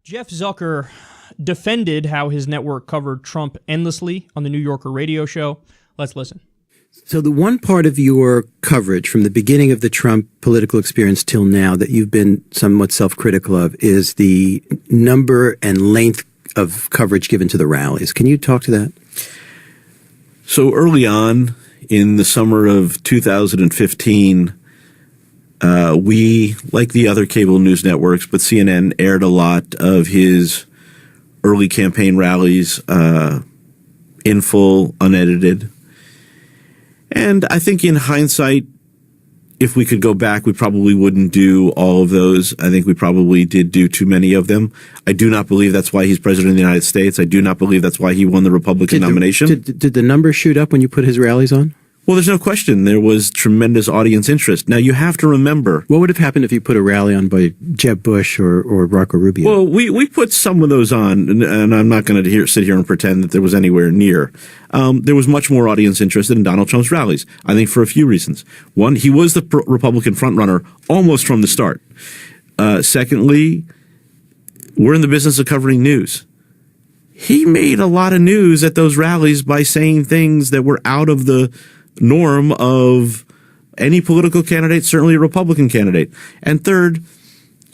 Jeff Zucker defended how his network covered Trump endlessly on the New Yorker radio show. Let's listen. So the one part of your coverage from the beginning of the Trump political experience till now that you've been somewhat self-critical of is the number and length of coverage given to the rallies. Can you talk to that? So early on in the summer of 2015, we, like the other cable news networks, but CNN aired a lot of his early campaign rallies in full, unedited. And I think in hindsight, if we could go back, we probably wouldn't do all of those. I think we probably did do too many of them. I do not believe that's why he's president of the United States. I do not believe that's why he won the Republican nomination. Did the numbers shoot up when you put his rallies on? Well, there's no question. There was tremendous audience interest. Now, you have to remember. What would have happened if you put a rally on by Jeb Bush or Marco Rubio? Well, we put some of those on, and I'm not going to sit here and pretend that there was anywhere near. There was much more audience interested in Donald Trump's rallies, I think for a few reasons. One, he was the Republican frontrunner almost from the start. Secondly, we're in the business of covering news. He made a lot of news at those rallies by saying things that were out of the norm of any political candidate, certainly a Republican candidate. And third,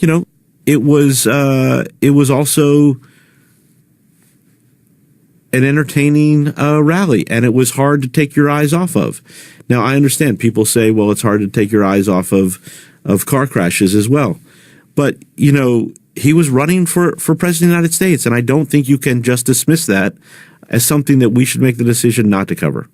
it was also an entertaining rally, and it was hard to take your eyes off of. Now, I understand people say, well, it's hard to take your eyes off of car crashes as well. But, he was running for president of the United States, and I don't think you can just dismiss that as something that we should make the decision not to cover.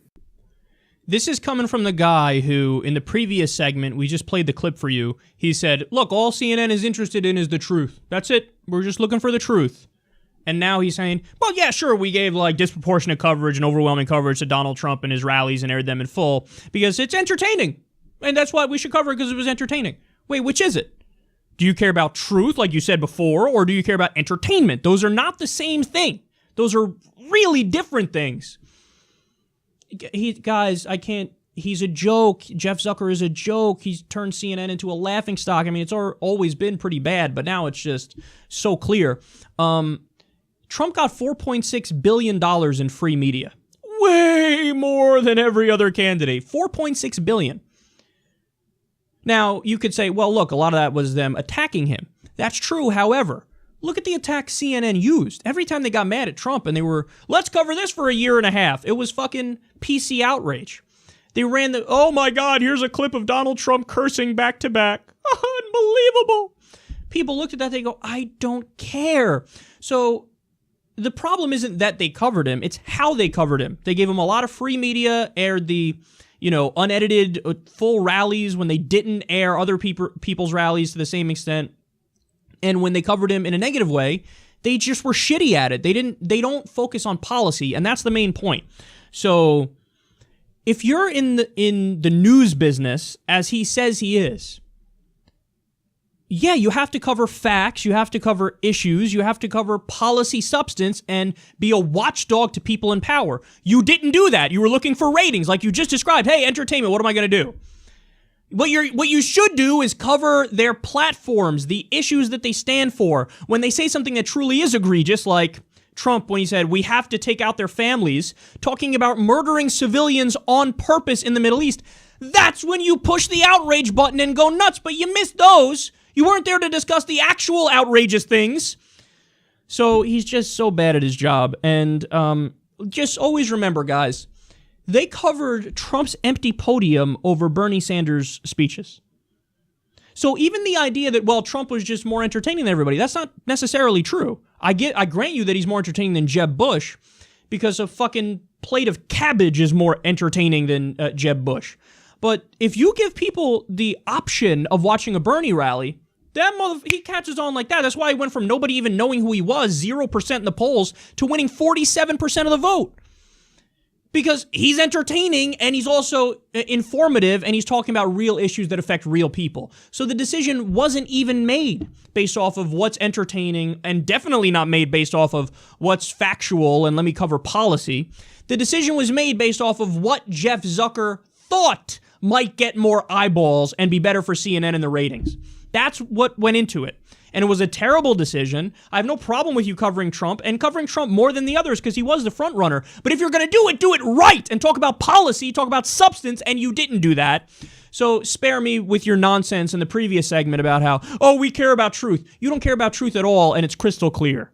This is coming from the guy who, in the previous segment, we just played the clip for you, he said, look, all CNN is interested in is the truth. That's it. We're just looking for the truth. And now he's saying, well, yeah, sure, we gave disproportionate coverage and overwhelming coverage to Donald Trump and his rallies and aired them in full because it's entertaining. And that's why we should cover it, because it was entertaining. Wait, which is it? Do you care about truth, like you said before, or do you care about entertainment? Those are not the same thing. Those are really different things. Guys, I can't. He's a joke. Jeff Zucker is a joke. He's turned CNN into a laughingstock. I mean, it's always been pretty bad, but now it's just so clear. Trump got $4.6 billion in free media. Way more than every other candidate. $4.6 billion. Now, you could say, well, look, a lot of that was them attacking him. That's true, however. Look at the attack CNN used. Every time they got mad at Trump and they were, let's cover this for a year and a half. It was fucking PC outrage. They ran oh my God, here's a clip of Donald Trump cursing back to back. Unbelievable. People looked at that, they go, I don't care. So the problem isn't that they covered him, it's how they covered him. They gave him a lot of free media, aired the, unedited full rallies when they didn't air other people's rallies to the same extent. And when they covered him in a negative way, they just were shitty at it. They don't focus on policy, and that's the main point. So if you're in the news business, as he says he is, yeah, you have to cover facts, you have to cover issues, you have to cover policy substance and be a watchdog to people in power. You didn't do that. You were looking for ratings like you just described. Hey, entertainment, what am I going to do? What you should do is cover their platforms, the issues that they stand for. When they say something that truly is egregious, like Trump when he said, we have to take out their families, talking about murdering civilians on purpose in the Middle East, that's when you push the outrage button and go nuts, but you missed those. You weren't there to discuss the actual outrageous things. So he's just so bad at his job. And just always remember, guys, they covered Trump's empty podium over Bernie Sanders' speeches. So even the idea that, well, Trump was just more entertaining than everybody, that's not necessarily true. I grant you that he's more entertaining than Jeb Bush because a fucking plate of cabbage is more entertaining than Jeb Bush. But if you give people the option of watching a Bernie rally, he catches on like that. That's why he went from nobody even knowing who he was, 0% in the polls, to winning 47% of the vote. Because he's entertaining and he's also informative and he's talking about real issues that affect real people. So the decision wasn't even made based off of what's entertaining and definitely not made based off of what's factual and let me cover policy. The decision was made based off of what Jeff Zucker thought might get more eyeballs and be better for CNN and the ratings. That's what went into it. and it was a terrible decision. I have no problem with you covering Trump and covering Trump more than the others because he was the front runner. But if you're going to do it right and talk about policy, talk about substance, and you didn't do that. So spare me with your nonsense in the previous segment about how, oh, we care about truth. You don't care about truth at all, and it's crystal clear.